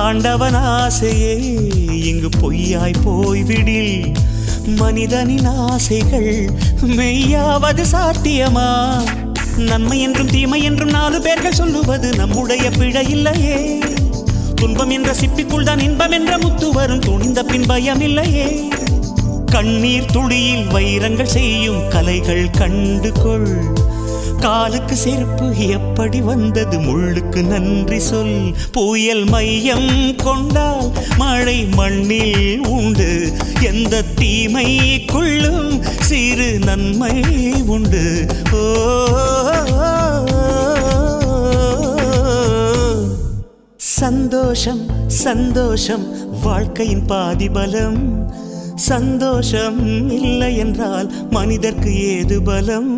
ஆண்டவன் ஆசையே இங்கு பொய்யாய் போய்விடில் மனிதனின் ஆசைகள் மெய்யாவது சாத்தியமா? நன்மை என்றும் தீமை என்றும் 4 பேர்கள் சொல்லுவது நம்முடைய பிழை இல்லையே. துன்பம் என்ற சிப்பிக்குள் தான் இன்பம் என்ற முத்து வரும், துணிந்த பின் பயம் இல்லையே. கண்ணீர் துளியில் வைரங்கள் செய்யும் கலைகள் கண்டு கொள். காலுக்கு செருப்பு எப்படி வந்தது, முள்ளுக்கு நன்றி சொல். புயல் மையம் கொண்டால் மழை மண்ணில் உண்டு, எந்த தீமைக்குள்ளும் சிறு நன்மை உண்டு. ஓ சந்தோஷம் சந்தோஷம் வாழ்க்கையின் பாதிபலம். சந்தோஷம் இல்லை என்றால் மனிதர்க்கு ஏது பலம்?